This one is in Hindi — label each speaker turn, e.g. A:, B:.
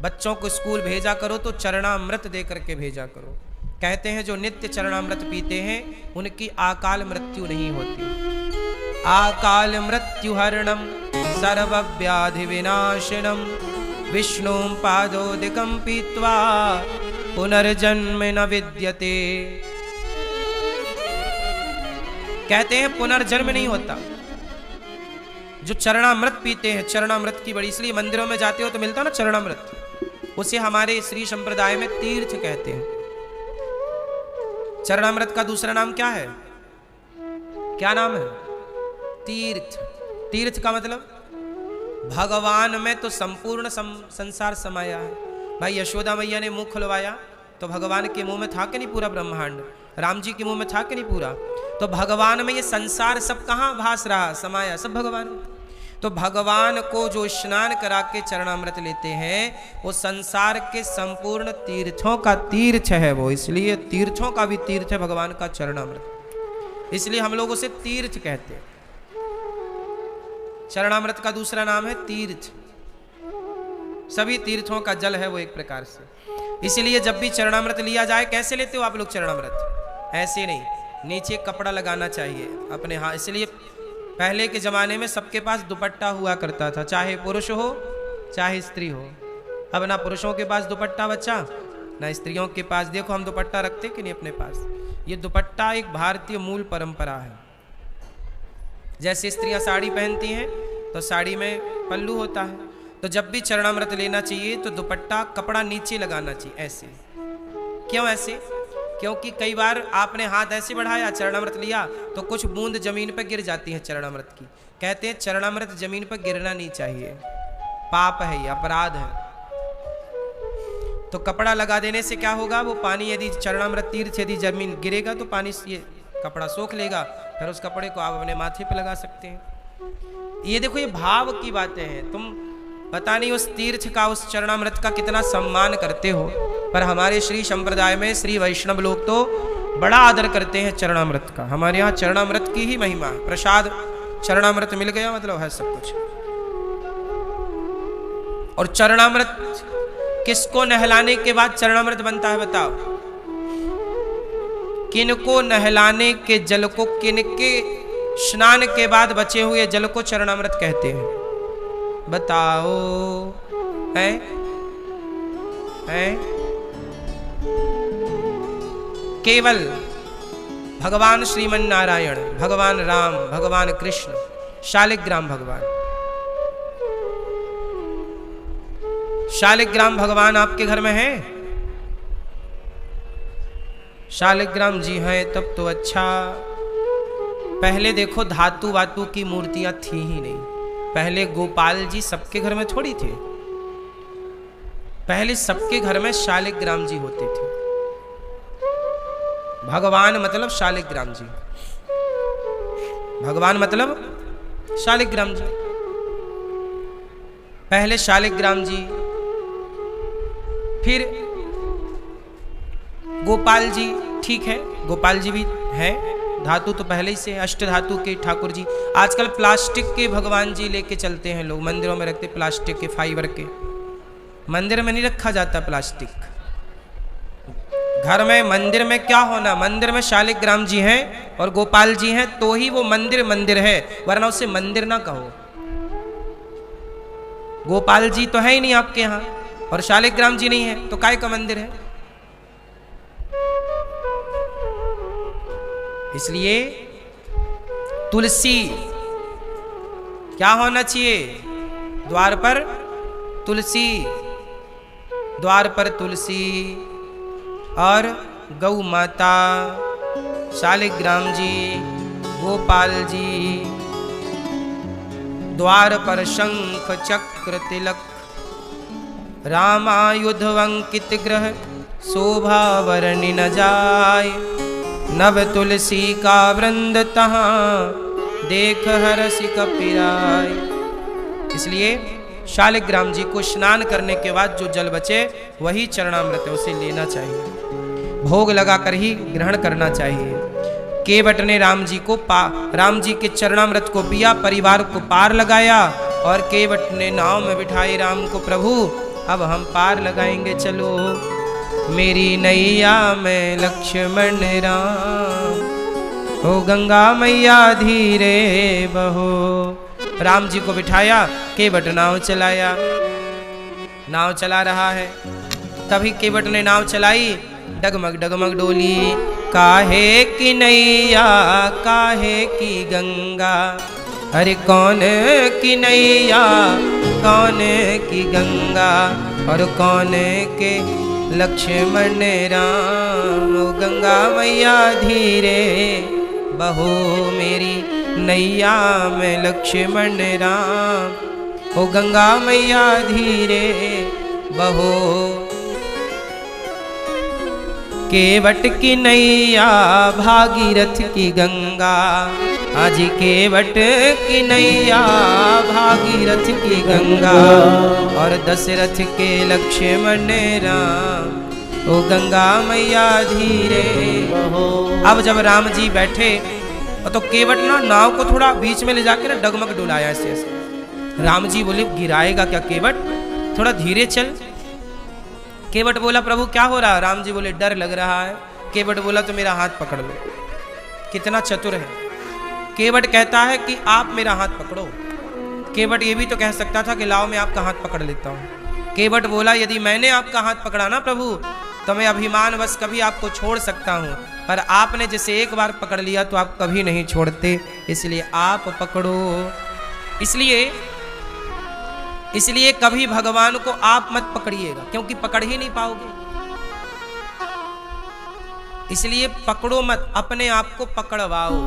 A: बच्चों को स्कूल भेजा करो तो चरणामृत दे करके भेजा करो। कहते हैं जो नित्य चरणामृत पीते हैं उनकी अकाल मृत्यु नहीं होती। अकाल मृत्यु हरणम सर्वव्याधि विनाशनम विष्णु पादोदिकं पीत्वा पुनर्जन्म न विद्यते। कहते हैं पुनर्जन्म नहीं होता। जो चरणामृत पीते हैं, चरणामृत की बड़ी, इसलिए मंदिरों में जाते हो तो मिलता ना चरणामृत, उसे हमारे श्री संप्रदाय में तीर्थ कहते हैं। चरणामृत का दूसरा नाम क्या है? क्या नाम है? तीर्थ। तीर्थ का मतलब भगवान में तो संपूर्ण संसार समाया है। भाई यशोदा मैया ने मुंह खुलवाया तो भगवान के मुंह में था कि नहीं पूरा ब्रह्मांड? राम जी के मुंह में था कि नहीं पूरा? तो भगवान में ये संसार सब कहां भास रहा, समाया सब भगवान में। तो भगवान को जो स्नान करा के चरणामृत लेते हैं वो संसार के संपूर्ण तीर्थों का तीर्थ है वो, इसलिए तीर्थों का भी तीर्थ है भगवान का चरणामृत, इसलिए हम लोग उसे तीर्थ कहते हैं। चरणामृत का दूसरा नाम है तीर्थ। सभी तीर्थों का जल है वो एक प्रकार से। इसलिए जब भी चरणामृत लिया जाए, कैसे लेते हो आप लोग चरणामृत? ऐसे नहीं, नीचे कपड़ा लगाना चाहिए अपने हाथ। इसलिए पहले के जमाने में सबके पास दुपट्टा हुआ करता था, चाहे पुरुष हो चाहे स्त्री हो। अब ना पुरुषों के पास दुपट्टा बच्चा, ना स्त्रियों के पास। देखो हम दुपट्टा रखते कि नहीं अपने पास? ये दुपट्टा एक भारतीय मूल परंपरा है। जैसे स्त्रियां साड़ी पहनती हैं तो साड़ी में पल्लू होता है, तो जब भी चरणामृत लेना चाहिए तो दुपट्टा कपड़ा नीचे लगाना चाहिए। ऐसे क्यों? ऐसे क्योंकि कई बार आपने हाथ ऐसे बढ़ाया, चरणामृत लिया तो कुछ बूंद जमीन पर गिर जाती है चरणामृत की। कहते हैं चरणामृत जमीन पर गिरना नहीं चाहिए, पाप है, ये अपराध है। तो कपड़ा लगा देने से क्या होगा? वो पानी यदि चरणामृत तीर्थ यदि जमीन गिरेगा तो पानी ये कपड़ा सोख लेगा, फिर उस कपड़े को आप अपने माथे पे लगा सकते हैं। ये देखो, ये भाव की बातें हैं। तुम पता नहीं उस तीर्थ का, उस चरणामृत का कितना सम्मान करते हो, पर हमारे श्री संप्रदाय में श्री वैष्णव लोग तो बड़ा आदर करते हैं चरणामृत का। हमारे यहाँ चरणामृत की ही महिमा है। प्रसाद चरणामृत मिल गया मतलब है सब कुछ। और चरणामृत किसको नहलाने के बाद चरणामृत बनता है बताओ? किनको नहलाने के जल को, किनके स्नान के बाद बचे हुए जल को चरणामृत कहते हैं? बताओ। है केवल भगवान श्रीमन नारायण, भगवान राम, भगवान कृष्ण, शालिग्राम भगवान। शालिग्राम भगवान आपके घर में है? शालिग्राम जी हैं तब तो अच्छा। पहले देखो धातु वातु की मूर्तियां थी ही नहीं। पहले गोपाल जी सबके घर में थोड़ी थे, पहले सबके घर में शालिग्राम जी होते थे। भगवान मतलब शालिग्राम जी, भगवान मतलब शालिग्राम जी। पहले शालिग्राम जी, फिर गोपाल जी। ठीक है, गोपाल जी भी हैं, धातु तो पहले ही से, अष्ट धातु के ठाकुर जी। आजकल प्लास्टिक के भगवान जी लेके चलते हैं लोग, मंदिरों में रखते प्लास्टिक के, फाइबर के। मंदिर में नहीं रखा जाता प्लास्टिक। घर में, मंदिर में क्या होना? मंदिर में शालिग्राम जी हैं और गोपाल जी हैं तो ही वो मंदिर मंदिर है, वरना उसे मंदिर ना कहो। गोपाल जी तो है ही नहीं आपके यहाँ और शालिग्राम जी नहीं है तो काय का मंदिर है? इसलिए तुलसी क्या होना चाहिए? द्वार पर तुलसी, द्वार पर तुलसी और गौ माता, शालिग्राम जी, गोपाल जी। द्वार पर शंख चक्र तिलक, रामायुध अंकित ग्रह, शोभा वर्णि न जाय। नव तुलसी का वृंद तहाँ, देख हरसि कपिराय। इसलिए शालिग्राम जी को स्नान करने के बाद जो जल बचे वही चरणामृत है, उसे लेना चाहिए, भोग लगाकर ही ग्रहण करना चाहिए। केवट ने राम जी के चरणामृत को पिया, परिवार को पार लगाया और केवट ने नाव में बिठाए राम को, प्रभु अब हम पार लगाएंगे, चलो मेरी नैया में लक्ष्मण राम। ओ गंगा मैया धीरे बहो। राम जी को बिठाया, केवट नाव चलाया, नाव चला रहा है। तभी केवट ने नाव चलाई, डगमग डगमग डोली। काहे की नैया काहे की गंगा, अरे कौन की नैया कौन की गंगा, और कौन के लक्ष्मण राम। ओ गंगा मैया धीरे बहो मेरी नैया में लक्ष्मण राम। ओ गंगा मैया धीरे बहो। केवट की नैया भागीरथ की गंगा, आजी केवट की नैया भागीरथ की गंगा, और दशरथ के लक्ष्मण राम। ओ गंगा मैया धीरे। अब जब राम जी बैठे तो केवट ना नाव को थोड़ा बीच में ले जाके ना डगमग डुलाया ऐसे ऐसे। राम जी बोले गिराएगा क्या केवट, थोड़ा धीरे चल। केवट बोला प्रभु क्या हो रहा है। राम जी बोले डर लग रहा है। केवट बोला तो मेरा हाथ पकड़ लो। कितना चतुर है। केवट कहता है कि आप मेरा हाथ पकड़ो। केवट ये भी तो कह सकता था कि लाओ मैं आपका हाथ पकड़ लेता हूँ। केवट बोला यदि मैंने आपका हाथ पकड़ा ना प्रभु तो मैं अभिमानवश कभी आपको छोड़ सकता हूँ, पर आपने जैसे एक बार पकड़ लिया तो आप कभी नहीं छोड़ते, इसलिए आप पकड़ो। इसलिए कभी भगवान को आप मत पकड़िएगा, क्योंकि पकड़ ही नहीं पाओगे। इसलिए पकड़ो मत, अपने आप को पकड़वाओ।